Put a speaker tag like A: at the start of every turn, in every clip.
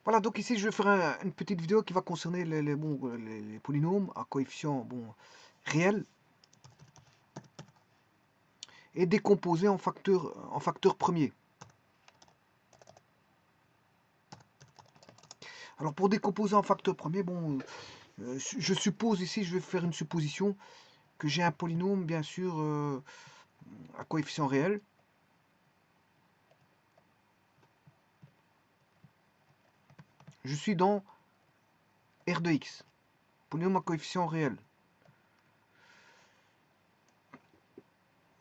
A: Voilà, donc ici je vais faire une petite vidéo qui va concerner les polynômes à coefficient réel et décomposés en facteurs premiers. Alors pour décomposer en facteurs premiers, je suppose ici, je vais faire une supposition que j'ai un polynôme bien sûr à coefficient réel. Je suis dans R de x, polynôme à coefficient réel.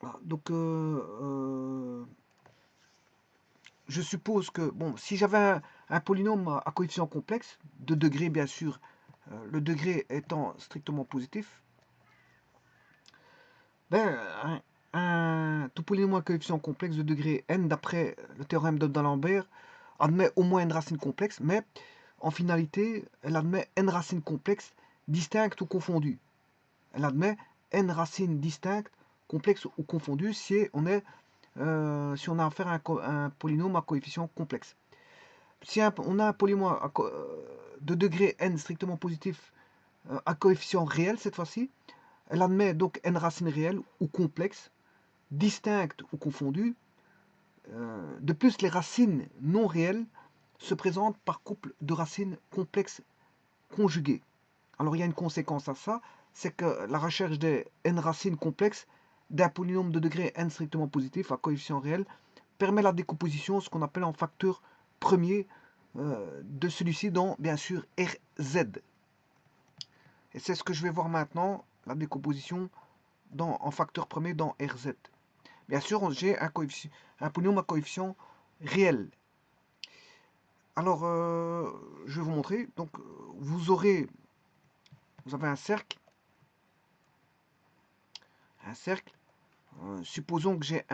A: Voilà, donc je suppose que, bon, si j'avais un polynôme à coefficient complexe, de degré bien sûr, le degré étant strictement positif, ben, tout polynôme à coefficient complexe de degré n, d'après le théorème d'Alembert, admet au moins une racine complexe, mais en finalité, elle admet n racines complexes distinctes ou confondues. Elle admet n racines distinctes, complexes ou confondues si on a affaire à un polynôme à coefficient complexe. Si on a un polynôme de degré n strictement positif à coefficient réel cette fois-ci, elle admet donc n racines réelles ou complexes, distinctes ou confondues. De plus, les racines non réelles se présentent par couple de racines complexes conjuguées. Alors il y a une conséquence à ça, c'est que la recherche des n racines complexes d'un polynôme de degré n strictement positif à coefficient réel permet la décomposition, ce qu'on appelle en facteur premier de celui-ci dans, bien sûr, Rz. Et c'est ce que je vais voir maintenant, la décomposition en facteur premier dans Rz. Bien sûr, j'ai un polynôme à coefficient réel. Alors, je vais vous montrer. Donc, vous avez un cercle. Supposons que j'ai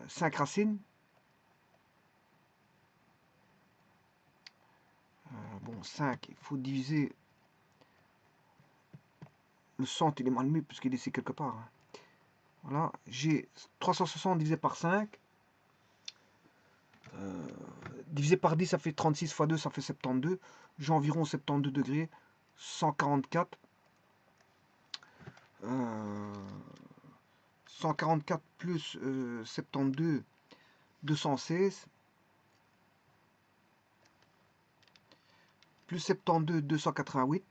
A: 5 racines. Bon, 5, il faut diviser. Le centre, il est mal mis puisqu'il est ici quelque part. Hein. Voilà, j'ai 360 divisé par 5. Divisé par 10, ça fait 36 fois 2, ça fait 72. J'ai environ 72 degrés. 144. 144 plus 72, 216. Plus 72, 288.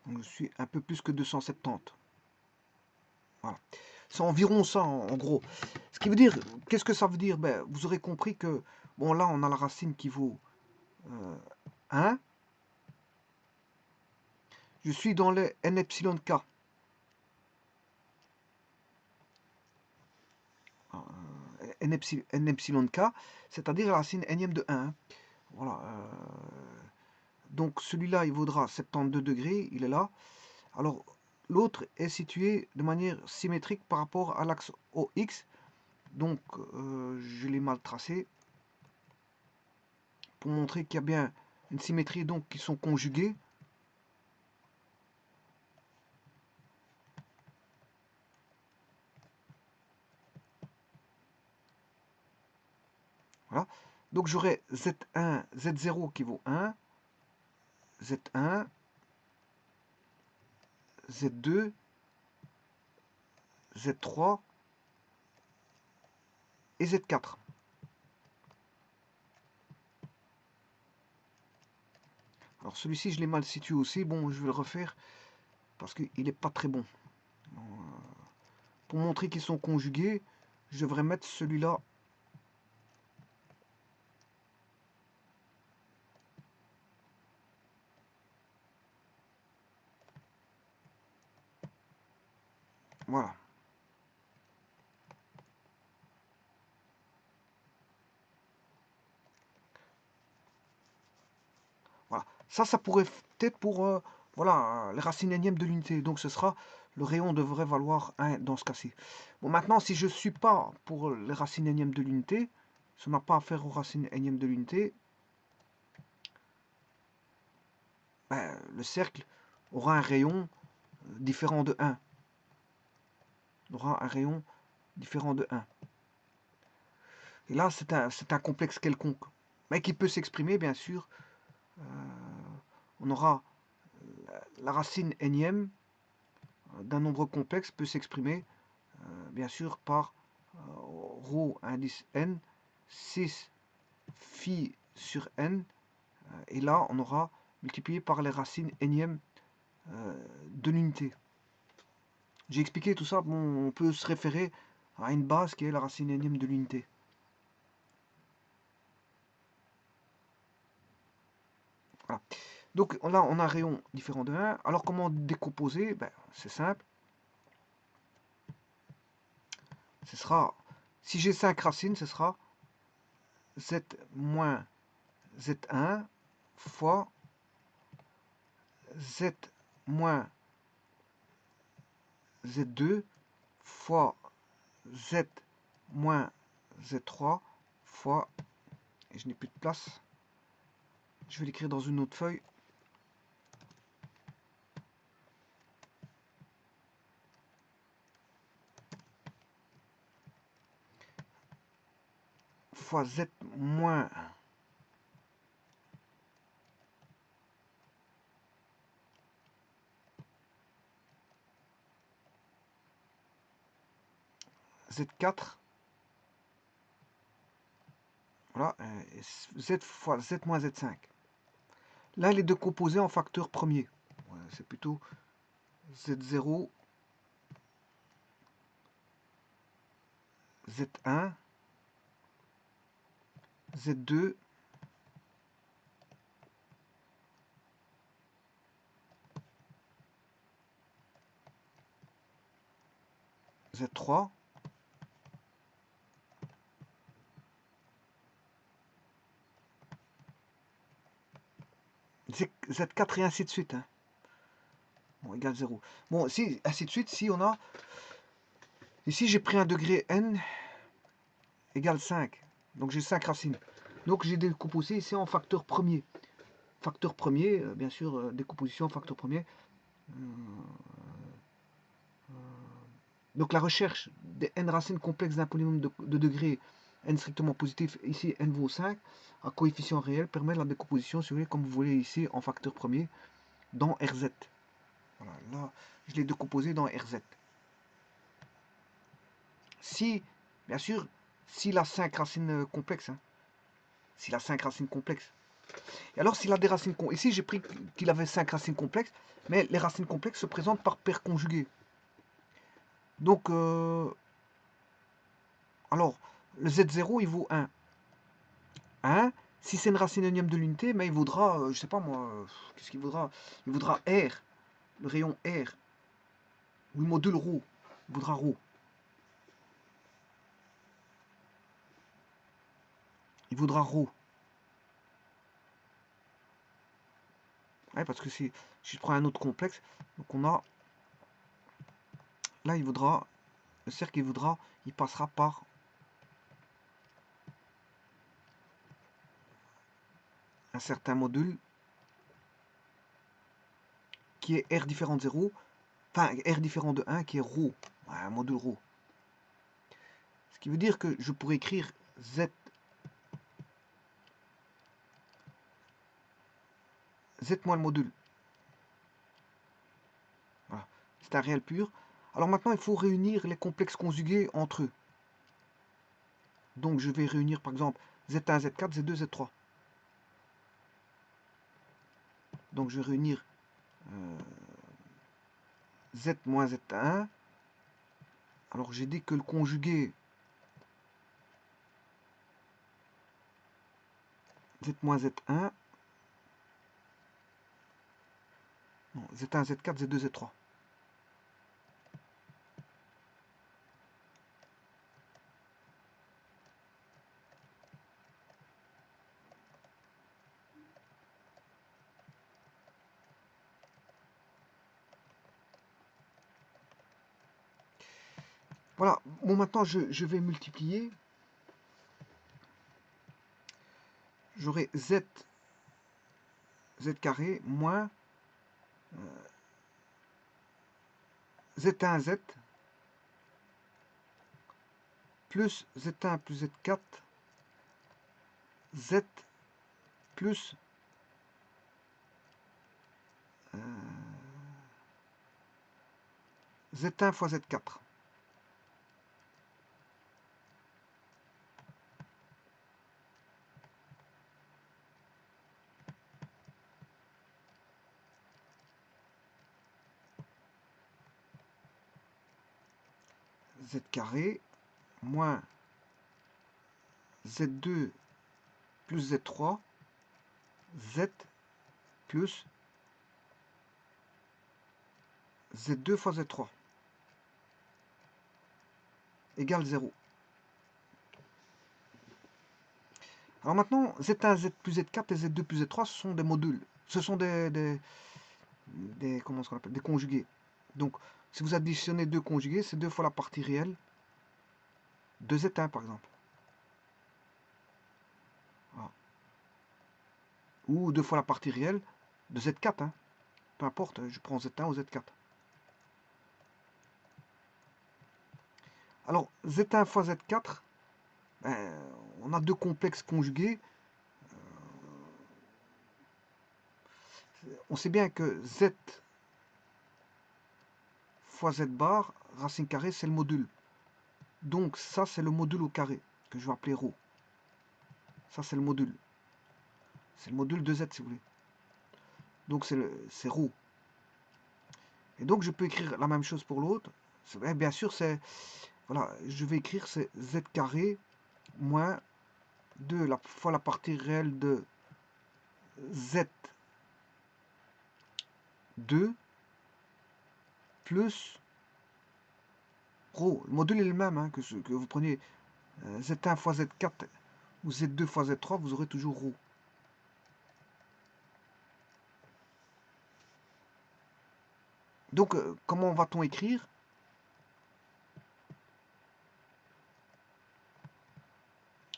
A: Donc je suis un peu plus que 270. Voilà. C'est environ ça en gros. Ce qui veut dire, qu'est-ce que ça veut dire? Ben, vous aurez compris que, bon là on a la racine qui vaut 1. Je suis dans le n epsilon k. N epsilon k, c'est-à-dire la racine énième de 1. Voilà. Donc celui-là, il vaudra 72 degrés, il est là. Alors l'autre est situé de manière symétrique par rapport à l'axe OX. Donc je l'ai mal tracé pour montrer qu'il y a bien une symétrie, donc qui sont conjuguées. Voilà. Donc j'aurai Z1, Z0 qui vaut 1, Z1, Z2, Z3 et Z4. Alors celui-ci, je l'ai mal situé aussi. Bon, je vais le refaire parce qu'il n'est pas très bon. Pour montrer qu'ils sont conjugués, je devrais mettre celui-là. Voilà. Voilà. Ça pourrait peut-être pour voilà, les racines énièmes de l'unité. Donc ce sera, le rayon devrait valoir 1 dans ce cas-ci. Bon, maintenant, si je ne suis pas pour les racines énièmes de l'unité, si on n'a pas affaire aux racines énième de l'unité, ben, le cercle aura un rayon différent de 1. Aura un rayon différent de 1. Et là, c'est un complexe quelconque, mais qui peut s'exprimer, bien sûr. On aura la racine énième d'un nombre complexe peut s'exprimer, bien sûr, par rho indice n, 6 phi sur n, et là, on aura multiplié par les racines énièmes de l'unité. J'ai expliqué tout ça, bon, on peut se référer à une base qui est la racine énième de l'unité. Voilà. Donc là, on a un rayon différent de 1. Alors comment décomposer? Ben, c'est simple. Ce sera, si j'ai 5 racines, ce sera z moins z1 fois z moins z2 fois z moins z3 fois, et je n'ai plus de place, je vais l'écrire dans une autre feuille, fois z moins z4, voilà, z fois z moins z5. Là, elle est décomposée en facteurs premiers. Ouais, c'est plutôt z0, z1, z2, z3, z4 et ainsi de suite. Hein. Bon, égale 0. Bon, si, ainsi de suite, si on a... Ici, j'ai pris un degré n égale 5. Donc, j'ai 5 racines. Donc, j'ai décomposé ici en facteur premier. Facteur premier, bien sûr, décomposition en facteur premier. Donc, la recherche des n racines complexes d'un polynôme de degré n strictement positif, ici n vaut 5, à coefficient réel, permet la décomposition, comme vous voyez ici, en facteur premier, dans Rz. Voilà, là, je l'ai décomposé dans Rz. Si, bien sûr, s'il a 5 racines complexes, hein, s'il a 5 racines complexes. Et alors, s'il a des racines complexes, ici j'ai pris qu'il avait 5 racines complexes, mais les racines complexes se présentent par paire conjuguée. Donc, alors, le Z0, il vaut 1. 1. Si c'est une racine énième de l'unité, mais il vaudra, je sais pas moi, qu'est-ce qu'il vaudra? Il vaudra R, le rayon R, ou le module ρ, il vaudra ρ. Il vaudra ρ. Ouais, parce que si je prends un autre complexe, donc on a, là il vaudra, le cercle il passera par un certain module qui est R différent de 0, enfin R différent de 1 qui est ρ, un module ρ. Ce qui veut dire que je pourrais écrire Z moins le module. Voilà. C'est un réel pur. Alors maintenant, il faut réunir les complexes conjugués entre eux. Donc je vais réunir par exemple Z1, Z4, Z2, Z3. Donc je vais réunir Z moins Z1. Alors j'ai dit que le conjugué Z moins Z1. Non, Z1, Z4, Z2, Z3. Voilà, bon maintenant je vais multiplier j'aurai z carré moins z1z plus z1 plus z4 z plus z1 fois z4. Z carré moins Z2 plus Z3 Z plus Z2 fois Z3 égale 0. Alors maintenant, Z1, Z plus Z4 et Z2 plus Z3, ce sont des modules. Ce sont comment on appelle, des conjugués. Donc, si vous additionnez deux conjugués, c'est deux fois la partie réelle de Z1, par exemple. Voilà. Ou deux fois la partie réelle de Z4. Hein. Peu importe, je prends Z1 ou Z4. Alors, Z1 fois Z4, ben, on a deux complexes conjugués. On sait bien que Z fois Z bar, racine carrée, c'est le module. Donc ça, c'est le module au carré, que je vais appeler ρ. Ça, c'est le module. C'est le module de Z, si vous voulez. Donc c'est ρ. Et donc je peux écrire la même chose pour l'autre. Bien sûr, c'est... Voilà, je vais écrire c'est Z carré moins 2 fois la partie réelle de Z2 plus ρ. Le module est le même, hein, que vous preniez Z1 fois Z4 ou Z2 fois Z3, vous aurez toujours ρ. Donc, comment va-t-on écrire?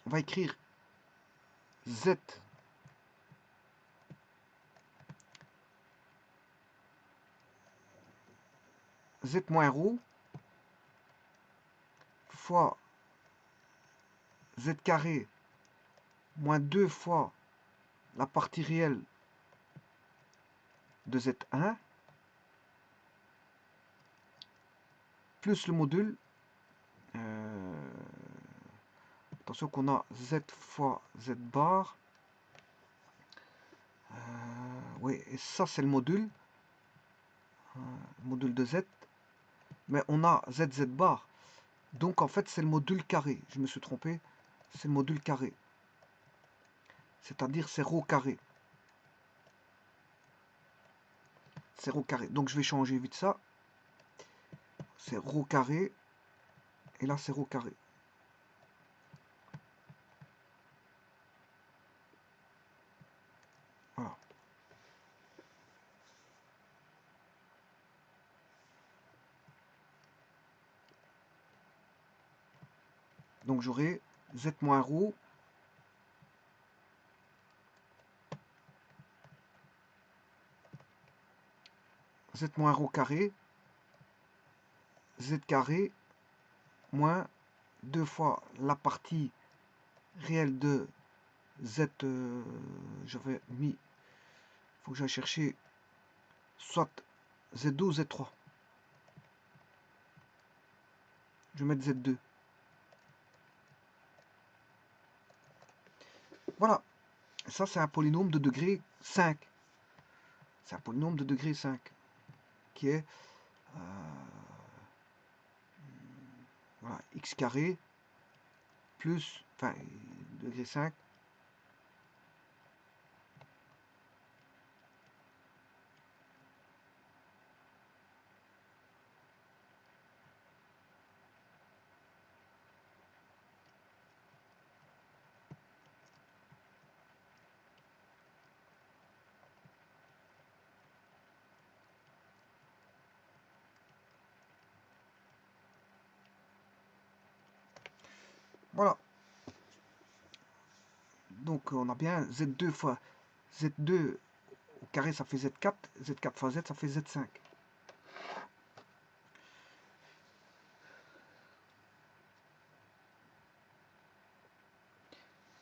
A: On va écrire Z moins ρ fois Z carré moins 2 fois la partie réelle de Z1 plus le module. Attention qu'on a Z fois Z bar. Oui, et ça c'est le module. Module de Z. Mais on a ZZ bar. Donc en fait c'est le module carré. Je me suis trompé. C'est le module carré. C'est-à-dire c'est ρ carré. C'est ρ carré. Donc je vais changer vite ça. C'est ρ carré. Et là c'est ρ carré. Voilà. Donc j'aurai Z moins ρ Z moins ρ carré Z carré moins 2 fois la partie réelle de Z. J'avais mis, il faut que j'aille chercher soit Z2 ou Z3. Je vais mettre Z2. Voilà. Ça, c'est un polynôme de degré 5. C'est un polynôme de degré 5 qui est voilà, x carré plus, enfin, degré 5 Voilà. Donc on a bien Z2 fois Z2 au carré, ça fait Z4. Z4 fois Z, ça fait Z5.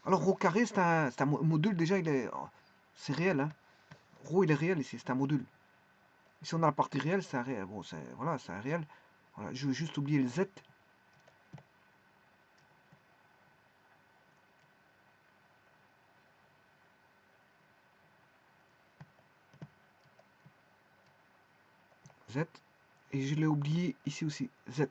A: Alors rho carré, c'est un module, déjà, c'est réel. Hein. Rho, il est réel ici, c'est un module. Ici, on a la partie réelle, c'est un réel. Bon, voilà, c'est un réel. Voilà, je vais juste oublier le Z. Z. Et je l'ai oublié ici aussi, Z.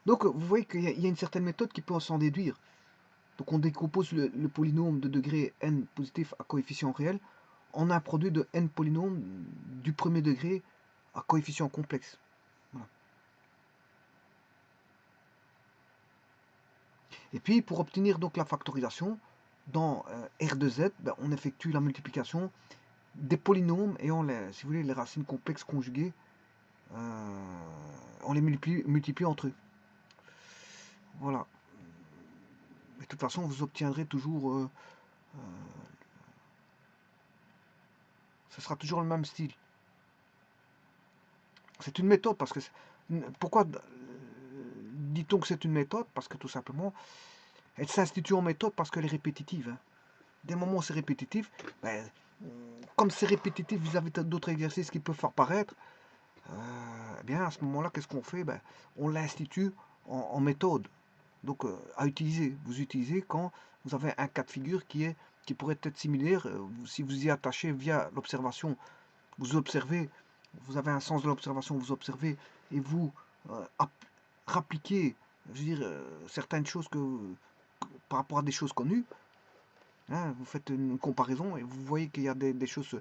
A: Donc, vous voyez qu'il y a une certaine méthode qui peut s'en déduire. Donc, on décompose le polynôme de degré n positif à coefficient réel en un produit de n polynômes du premier degré à coefficient complexe. Voilà. Et puis, pour obtenir donc la factorisation, dans R de Z, ben, on effectue la multiplication des polynômes ayant, si vous voulez, les racines complexes conjuguées. On les multiplie entre eux. Voilà. Mais de toute façon, vous obtiendrez toujours... ce sera toujours le même style. C'est une méthode, parce que... Pourquoi dit-on que c'est une méthode? Parce que tout simplement, elle s'institue en méthode parce qu'elle est répétitive. Hein. Dès le moment où c'est répétitif, ben, comme c'est répétitif vis-à-vis d'autres exercices qui peuvent faire paraître, eh bien à ce moment-là, qu'est-ce qu'on fait? Ben, on l'institue en méthode. Donc à utiliser. Vous utilisez quand vous avez un cas de figure qui pourrait être similaire. Si vous y attachez via l'observation, vous observez, vous avez un sens de l'observation, vous observez et vous rappliquez, je veux dire, certaines choses par rapport à des choses connues. Hein, vous faites une comparaison et vous voyez qu'il y a des choses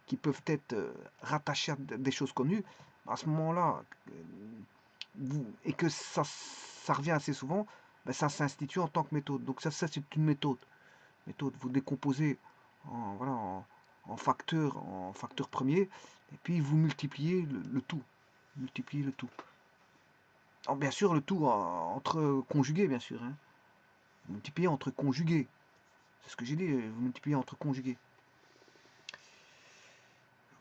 A: qui peuvent être rattachées à des choses connues. À ce moment-là, et que ça revient assez souvent, ben ça s'institue en tant que méthode. Donc ça c'est une méthode. Vous décomposez voilà, en facteurs premiers, et puis vous multipliez le tout. Multipliez le tout. Alors, bien sûr, le tout entre conjugués, bien sûr. Hein. Vous multipliez entre conjugués. C'est ce que j'ai dit, vous multipliez entre conjugués.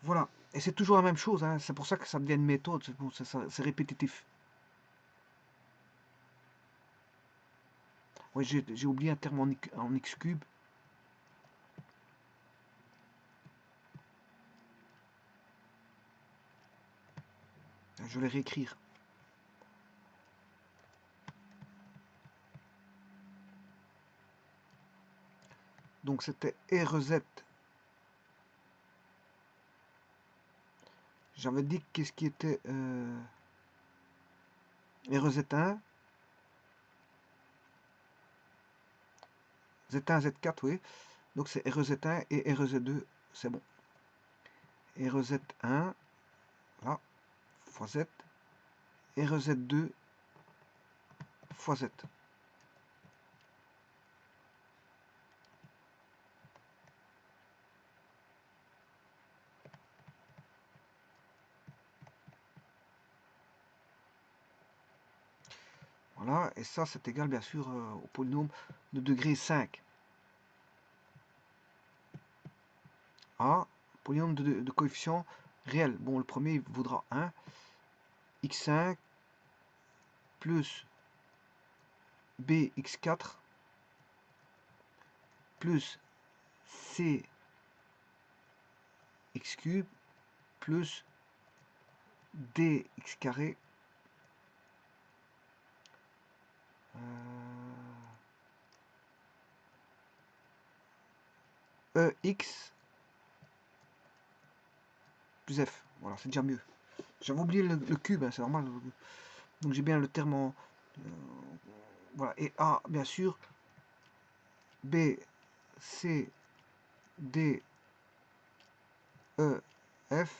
A: Voilà. Et c'est toujours la même chose. Hein. C'est pour ça que ça devient une méthode. C'est répétitif. Ouais, j'ai oublié un terme en x cube. Je vais réécrire. Donc c'était RZ. J'avais dit qu'est-ce qui était RZ1. Z1, Z4, oui. Donc c'est RZ1 et RZ2, c'est bon. RZ1, là, fois Z. RZ2 fois Z. Voilà, et ça c'est égal bien sûr au polynôme de degré 5. A, polynôme de coefficient réel. Bon, le premier il vaudra 1. X5 plus BX4 plus CX cube plus DX carré EX plus F. Voilà, c'est déjà mieux. J'avais oublié le cube, hein, c'est normal. Donc j'ai bien le terme en... voilà, et A, bien sûr. B, C, D, E, F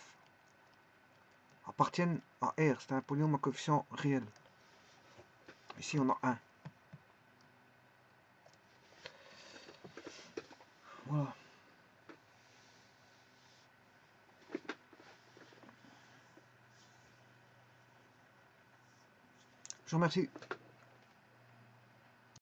A: appartiennent à R. C'est un polynôme à coefficient réel. Ici, on a 1. Voilà. Je vous remercie.